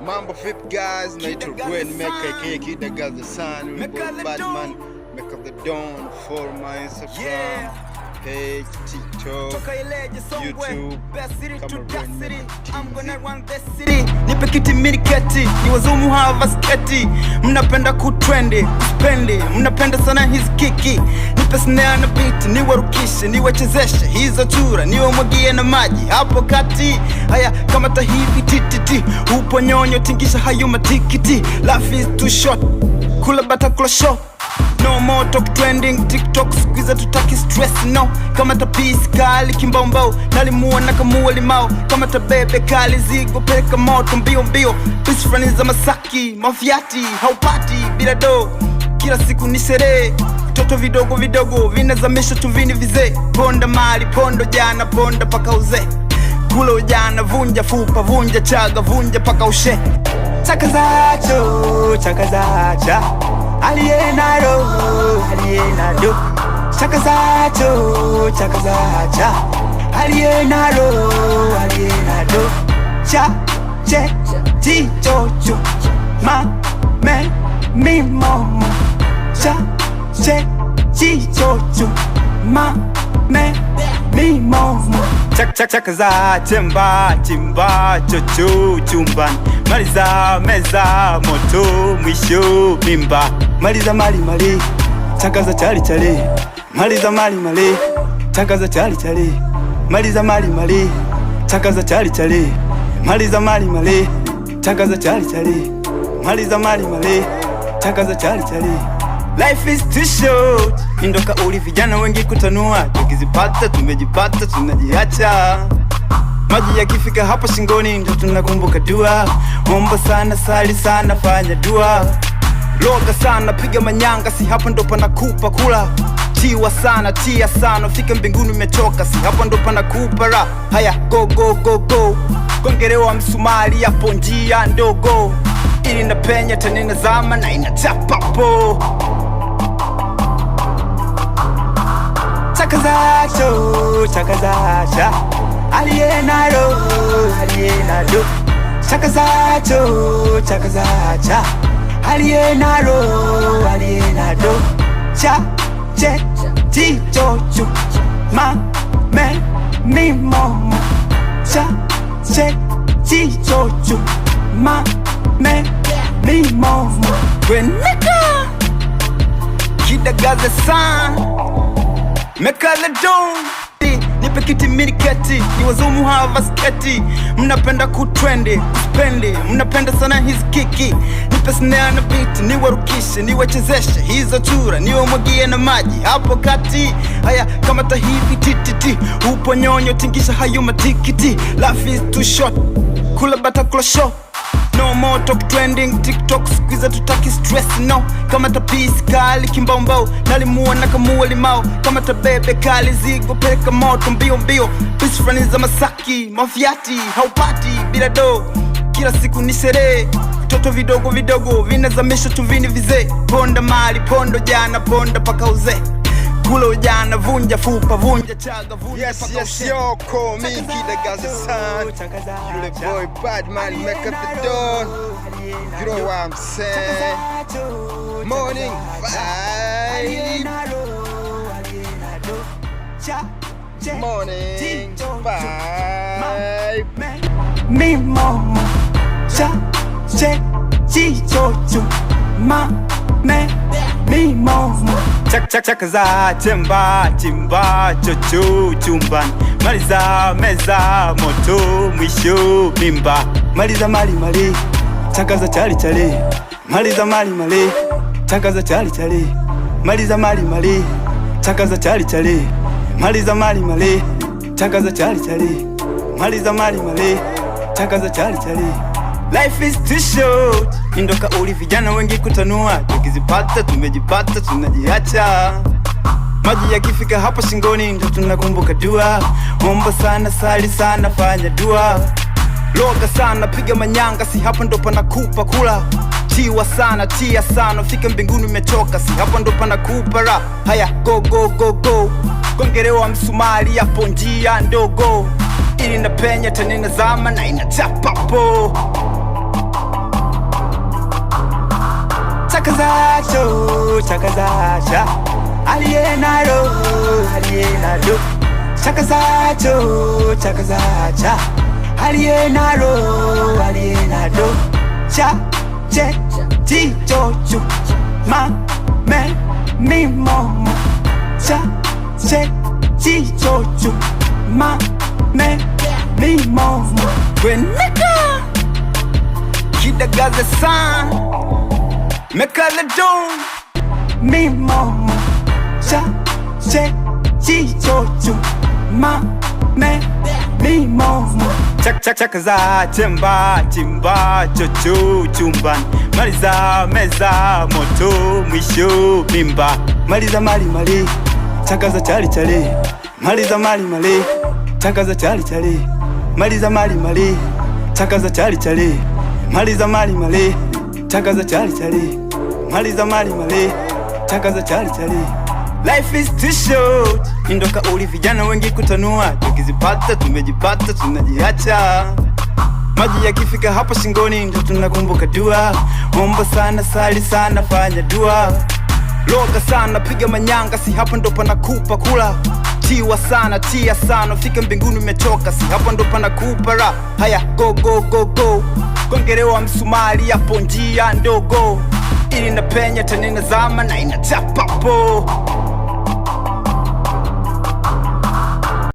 Mambo vipi guys, naitwa Gwen Meka aka Kida Gas the Sun, Batman, Meka the Dawn for my Instagram page, TikTok, YouTube, I'm gonna run this city. Nipe kiti miniketi, ni wazumu hava sketi. Mnapenda kutrendi, spendi, mnapenda sana hizi kiki. Nipe snare na beat, ni warukishe, ni wachezeshe hizo chura, ni wamwagie na maji hapo kati. Haya kama tahivi tititi, upo nyonyo tingisha hayo matikiti. Life is too short, kula bata kula show. No more talk trending, TikTok squeeze tutaki stress no. Kama ta peace kali kimbaumbao, nalimua na kamua limao. Kama ta bebe kali zigo peka moto mbio mbio. Peace friends za Masaki, mafiati, haupati bila do. Kila siku ni sherehe, toto vidogo vidogo vinazamisha tuvini vize. Ponda mali, pondo jana, ponda paka uze. Kula ujana, vunja fupa, vunja chaga, vunja paka ushe. Chakazacho, chakazacha alienado, alienado. Chakazacho, chakazacha alienado, alienado. Cha, che, chi, cho, cho. Ma, me, mi, momo. Cha, che, chi, cho, cho. Ma, me, mi, momo. Chakaza, chemba, chimba, chocho, chumban. Maliza, meza, moto, mwisho, mimba. Maliza mali mali, chakaza chali chali. Maliza mali mali, chakaza chali chali. Maliza mali mali, chakaza chali chali. Maliza mali mali, chakaza chali chali. Maliza mali mali, chakaza chali chali. Life is too short, indoka uli vijana wengi kutanua. Tukizipata tumejipata tunajiacha. Maji yakifika hapa shingoni ndio tunakumbuka dua. Omba sana, sali sana, fanya dua. Loga sana, piga manyanga, si hapa ndo panakupa kula. Tiwa sana, tia sana, fika mbinguni umechoka, si hapa ndo panakupa ra. Haya, go go go go. Gongerewa msumari hapo njia ndogo. Ili napenya tena inazama na inachapapo. Chakazacho, chakazacha alienado, alienado. Chakazacho, chakazacha alienado, alienado. Cha, che, chi, cho, cho. Ma, me, mi, momo. Cha, che, chi, cho, cho. Ma, me, mi, momo. Gwen Meka, Kida Gas the Sun, Meka the Dawn. Nipe kiti miniketi, ni wazumu hava sketi. Mnapenda kutrendi, spendi, mnapenda sana hizi kiki. Nipe snare na beat, ni warukishe, ni wachezeshe hizo chura, ni wamwagie na maji hapo kati. Haya kama tahivi tititi, upo nyonyo tingisha hayo matikiti. Life is too short, kula bata kula show. No more talk trending, TikTok squeeze tutaki stress no. Kama ta peace kali kimbaumbao, nalimua na kamua limao. Kama ta bebe kali zigo peka moto mbio mbio. Peace friends za Masaki, mafiati, haupati bila do. Kila siku ni sherehe, toto vidogo vidogo vinazamisha tuvini vize. Ponda mali, pondo jana, ponda paka uze. Kula ujana, vunja fupa, vunja chaga, vunja paka ushe. yes, yo, call me Kida Gas the Sun. You the boy Batman, Meka the Dawn. You know what I'm saying? Morning vibe. Morning vibe. Mi momo. Cha, che, chi, cho, cho. Ma, me, mi, momo. Chakaza, chemba, chimba, chocho, chumban. Maliza, meza, moto, mwisho, mimba. Maliza mali mali, chakaza chali chali. Maliza mali mali, chakaza chali chali. Maliza mali mali, chakaza chali chali. Maliza mali mali, chakaza chali chali. Maliza mali mali, chakaza chali chali. Life is too short, indoka uli vijana wengi kutanua. Tukizipata tumejipata tunajiacha. Maji yakifika hapa shingoni ndio tunakumbuka dua. Omba sana, sali sana, fanya dua. Loga sana, piga manyanga, si hapa ndo panakupa kula. Tiwa sana, tia sana, fika mbinguni umechoka, si hapa ndo panakupa ra. Haya, go go go go. Gongerewa msumari hapo njia ndogo. ili napenya tena inazama na inachapapo. Chakazacho, chakazacha, alienado, alienado. Chakazacho, chakazacha, alienado, alienado. Cha, che, chi, cho, chu, ma, me, mi, mo, mo. Cha, che, chi, cho, chu, ma, me, mi, mo, mo. Gwen Meka Kidagaze san Meka the Don Mi, mo, mo. Cha, che, chi, cho, chu, ma, me, mi, mo, mo. Chakaza chemba chimba chocho chumban maliza meza moto mwisho mimba Maliza mali mali chakaza chali chali maliza mali mali chakaza chali chali maliza mali mali chakaza chali chali maliza mali mali chakaza chali chali maliza mali mali chakaza chali chali. Life is too short. Indoka uli vijana wengi kutanua, tukizipata tumejipata tunajiacha. Maji yakifika hapa shingoni ndo tunakumbuka dua. Omba sana, sali sana, fanya dua. Loga sana, piga manyanga, si hapa ndo panakupa kula. Tiwa sana, tia sana, fika mbinguni umechoka, si hapa ndo panakupa ra. Haya, go go go go. Gongerewa msumari hapo njia ndogo, ili napenya tena inazama na inachapapo.